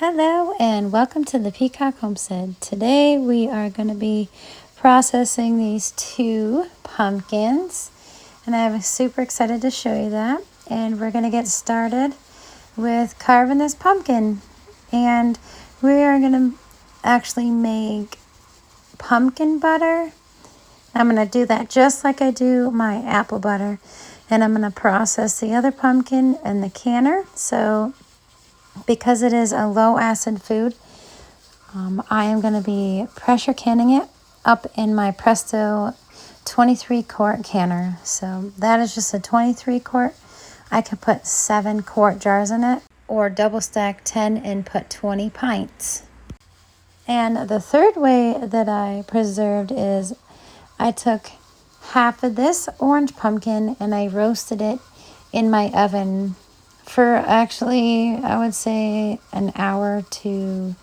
Hello and welcome to the Peacock Homestead. Today we are going to be processing these two pumpkins and I'm super excited to show you that. And we're going to get started with carving this pumpkin, and we are going to actually make pumpkin butter. I'm going to do that just like I do my apple butter, and I'm going to process the other pumpkin in the canner. So because it is a low acid food, I am going to be pressure canning it up in my Presto 23 quart canner. So that is just a 23 quart. I could put 7 quart jars in it, or double stack 10 and put 20 pints. And the third way that I preserved is I took half of this orange pumpkin and I roasted it in my oven for actually, I would say, an hour to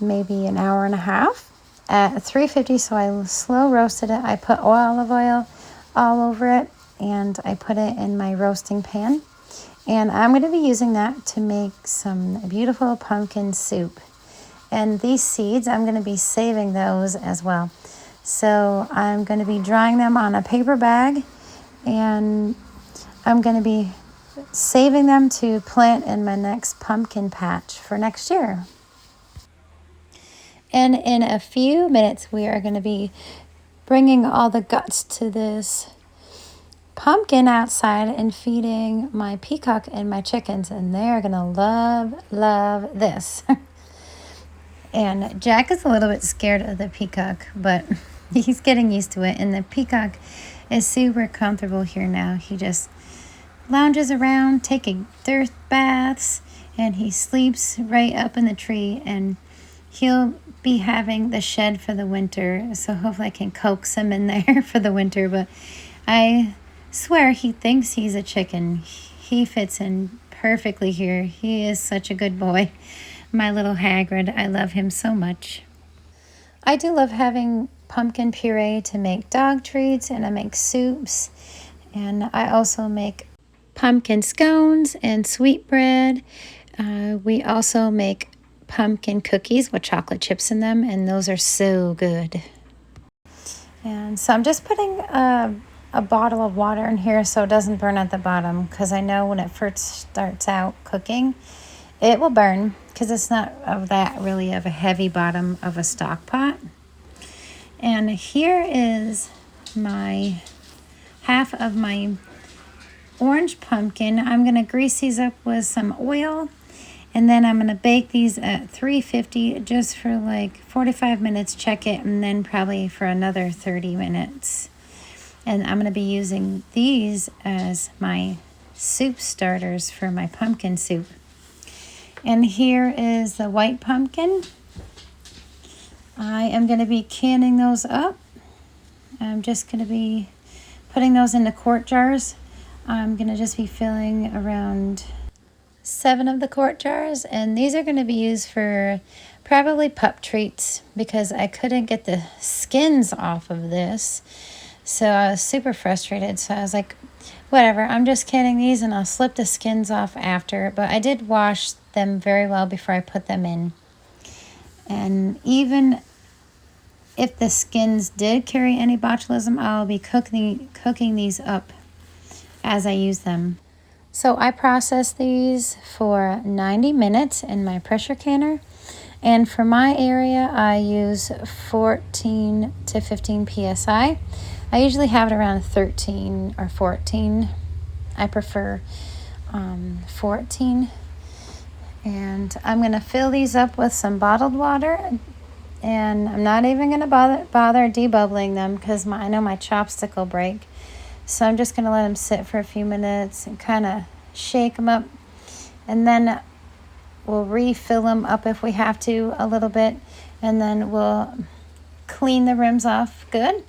maybe an hour and a half at 350. So I slow roasted it. I put olive oil all over it and I put it in my roasting pan. And I'm going to be using that to make some beautiful pumpkin soup. And these seeds, I'm going to be saving those as well. So I'm going to be drying them on a paper bag, and I'm going to be saving them to plant in my next pumpkin patch for next year. And in a few minutes, we are going to be bringing all the guts to this pumpkin outside and feeding my peacock and my chickens, and they are going to love this. And Jack is a little bit scared of the peacock, but he's getting used to it, and the peacock is super comfortable here now. He just lounges around taking dirt baths, and he sleeps right up in the tree, and he'll be having the shed for the winter, so hopefully I can coax him in there for the winter. But I swear he thinks he's a chicken. He fits in perfectly here. He is such a good boy. My little Hagrid, I love him so much. I do love having pumpkin puree to make dog treats, and I make soups, and I also make pumpkin scones and sweetbread. We also make pumpkin cookies with chocolate chips in them, and those are so good. And so I'm just putting a bottle of water in here so it doesn't burn at the bottom, because I know when it first starts out cooking, it will burn because it's not of that really of a heavy bottom of a stock pot. And here is my half of my orange pumpkin. I'm going to grease these up with some oil, and then I'm going to bake these at 350 just for like 45 minutes, check it, and then probably for another 30 minutes. And I'm going to be using these as my soup starters for my pumpkin soup. And here is the white pumpkin. I am going to be canning those up. I'm just going to be putting those into quart jars. I'm going to just be filling around 7 of the quart jars, and these are going to be used for probably pup treats because I couldn't get the skins off of this. So I was super frustrated. So I was like, whatever, I'm just canning these and I'll slip the skins off after. But I did wash them very well before I put them in. And even if the skins did carry any botulism, I'll be cooking these up as I use them. So I process these for 90 minutes in my pressure canner. And for my area, I use 14 to 15 PSI. I usually have it around 13 or 14. I prefer 14. And I'm going to fill these up with some bottled water. And I'm not even going to bother debubbling them because I know my chopstick will break. So I'm just going to let them sit for a few minutes and kind of shake them up. And then we'll refill them up if we have to a little bit. And then we'll clean the rims off good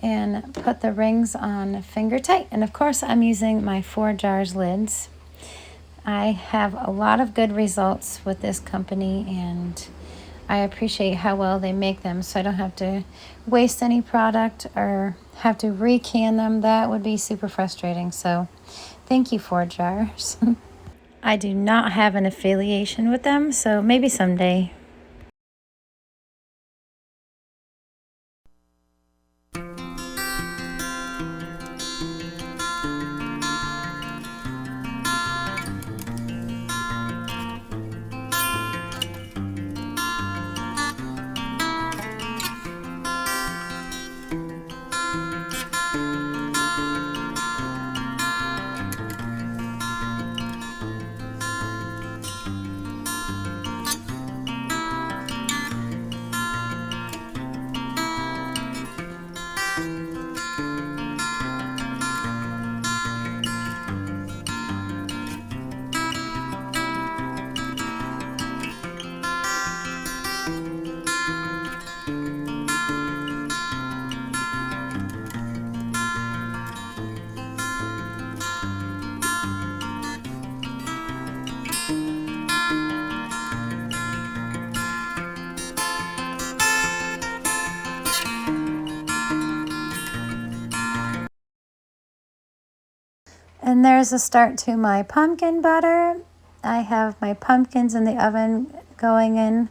and put the rings on finger tight. And of course, I'm using my 4 jars lids. I have a lot of good results with this company, and I appreciate how well they make them, so I don't have to waste any product or have to recan them. That would be super frustrating. So thank you, 4 jars. I do not have an affiliation with them, so maybe someday. And there's a start to my pumpkin butter. I have my pumpkins in the oven going in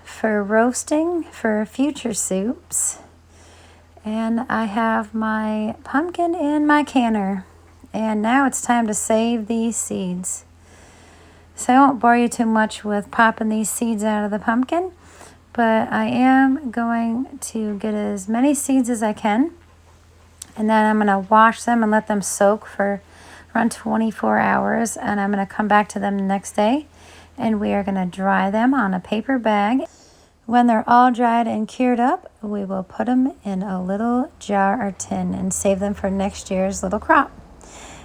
for roasting for future soups. And I have my pumpkin in my canner. And now it's time to save these seeds. So I won't bore you too much with popping these seeds out of the pumpkin, but I am going to get as many seeds as I can. And then I'm going to wash them and let them soak for around 24 hours. And I'm going to come back to them the next day. And we are going to dry them on a paper bag. When they're all dried and cured up, we will put them in a little jar or tin and save them for next year's little crop.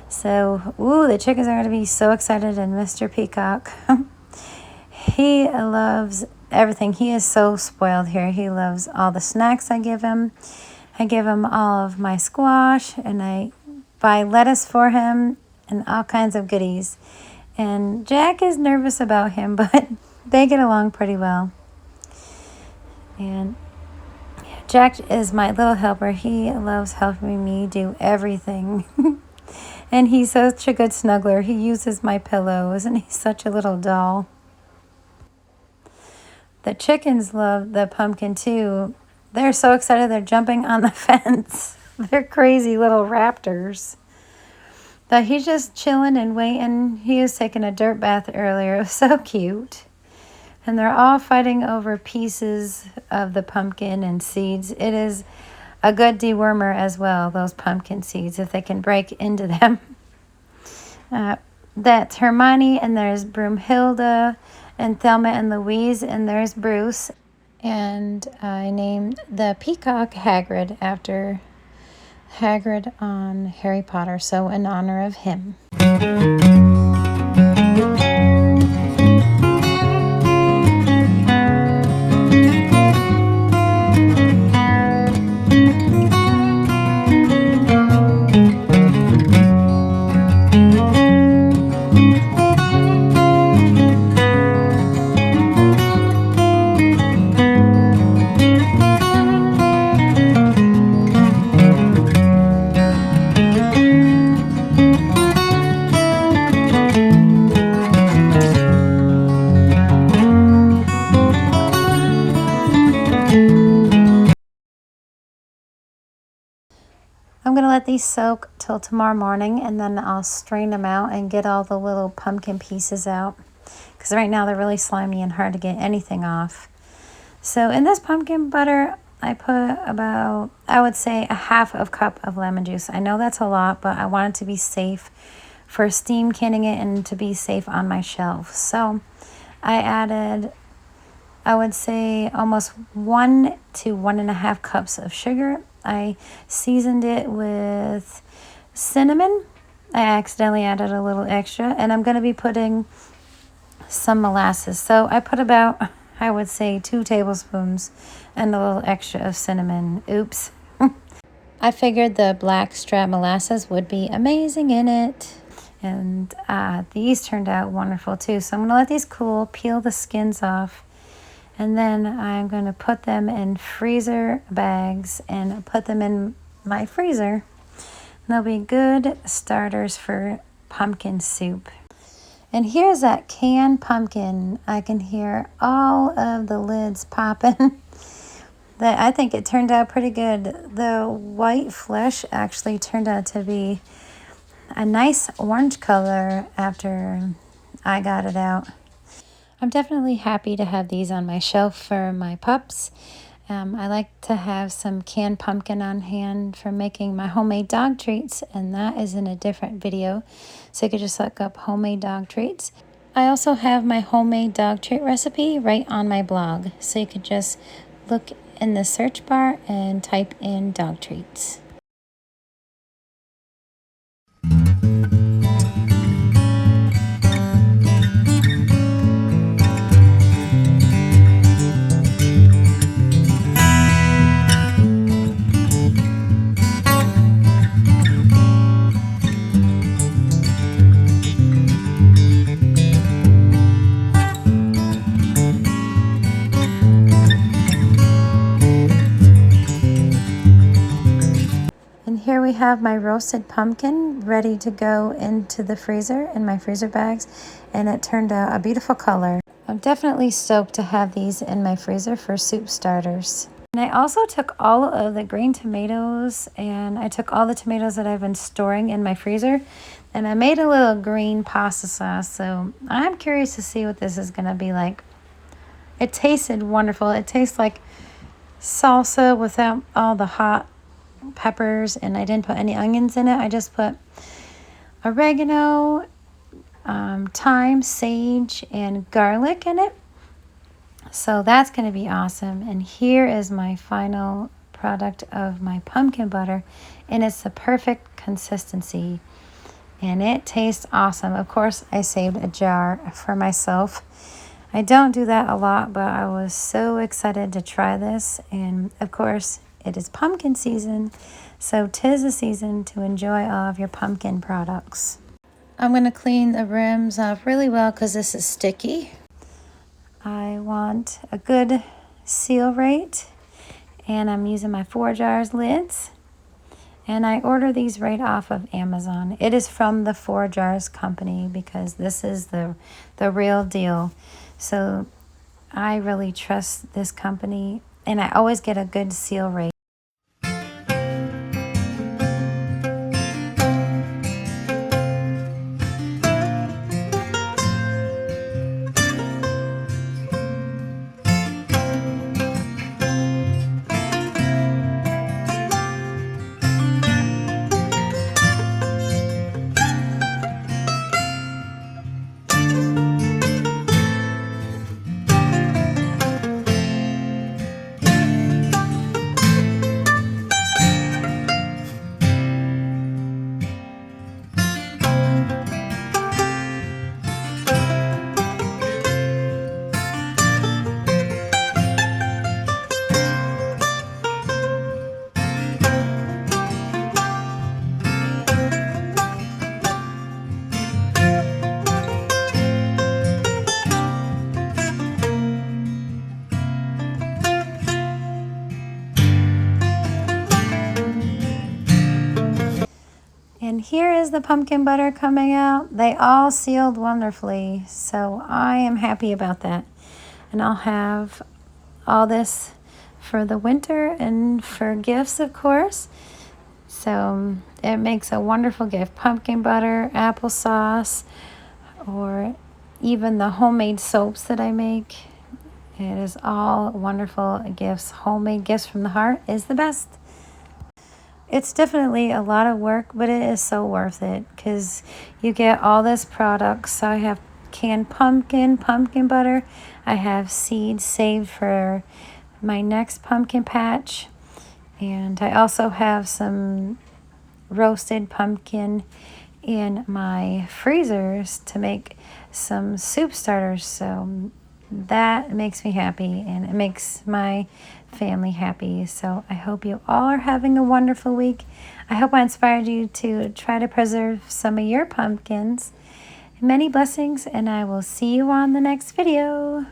So, the chickens are going to be so excited. And Mr. Peacock, he loves everything. He is so spoiled here. He loves all the snacks I give him. I give him all of my squash, and I buy lettuce for him and all kinds of goodies. And Jack is nervous about him, but they get along pretty well. And Jack is my little helper. He loves helping me do everything. And he's such a good snuggler. He uses my pillows, and he's such a little doll. The chickens love the pumpkin too. They're so excited they're jumping on the fence. They're crazy little raptors. But he's just chilling and waiting. He was taking a dirt bath earlier. It was so cute. And they're all fighting over pieces of the pumpkin and seeds. It is a good dewormer as well, those pumpkin seeds, if they can break into them. That's Hermione, and there's Broomhilda, and Thelma and Louise, and there's Bruce. And I named the peacock Hagrid after Hagrid on Harry Potter, so in honor of him. I'm going to let these soak till tomorrow morning, and then I'll strain them out and get all the little pumpkin pieces out, because right now they're really slimy and hard to get anything off. So in this pumpkin butter, I put about, I would say, a half of cup of lemon juice. I know that's a lot, but I want it to be safe for steam canning it and to be safe on my shelf. So I added, I would say, almost 1 to 1.5 cups of sugar. I seasoned it with cinnamon. I accidentally added a little extra, and I'm going to be putting some molasses. So I put about, I would say, 2 tablespoons and a little extra of cinnamon. Oops. I figured the black strap molasses would be amazing in it. And these turned out wonderful too. So I'm going to let these cool, peel the skins off. And then I'm going to put them in freezer bags and put them in my freezer. And they'll be good starters for pumpkin soup. And here's that canned pumpkin. I can hear all of the lids popping. That I think it turned out pretty good. The white flesh actually turned out to be a nice orange color after I got it out. I'm definitely happy to have these on my shelf for my pups. I like to have some canned pumpkin on hand for making my homemade dog treats, and that is in a different video. So you could just look up homemade dog treats. I also have my homemade dog treat recipe right on my blog. So you could just look in the search bar and type in dog treats. Here we have my roasted pumpkin ready to go into the freezer in my freezer bags, and it turned out a beautiful color. I'm definitely stoked to have these in my freezer for soup starters. And I also took all of the green tomatoes, and I took all the tomatoes that I've been storing in my freezer, and I made a little green pasta sauce. So I'm curious to see what this is going to be like. It tasted wonderful. It tastes like salsa without all the hot peppers, and I didn't put any onions in it. I just put oregano, thyme, sage, and garlic in it. So that's going to be awesome. And here is my final product of my pumpkin butter, and it's the perfect consistency, and it tastes awesome. Of course, I saved a jar for myself. I don't do that a lot, but I was so excited to try this, and of course, it is pumpkin season, so 'tis the season to enjoy all of your pumpkin products. I'm going to clean the rims off really well because this is sticky. I want a good seal rate, and I'm using my 4 jars lids. And I order these right off of Amazon. It is from the 4 Jars company because this is the real deal. So I really trust this company, and I always get a good seal rate. And here is the pumpkin butter coming out. They all sealed wonderfully, so I am happy about that. And I'll have all this for the winter and for gifts, of course. So it makes a wonderful gift. Pumpkin butter, applesauce, or even the homemade soaps that I make. It is all wonderful gifts. Homemade gifts from the heart is the best. It's definitely a lot of work, but it is so worth it because you get all this product. So I have canned pumpkin butter. I have seeds saved for my next pumpkin patch. And I also have some roasted pumpkin in my freezers to make some soup starters. So that makes me happy, and it makes my family happy. So I hope you all are having a wonderful week. I hope I inspired you to try to preserve some of your pumpkins. Many blessings, and I will see you on the next video.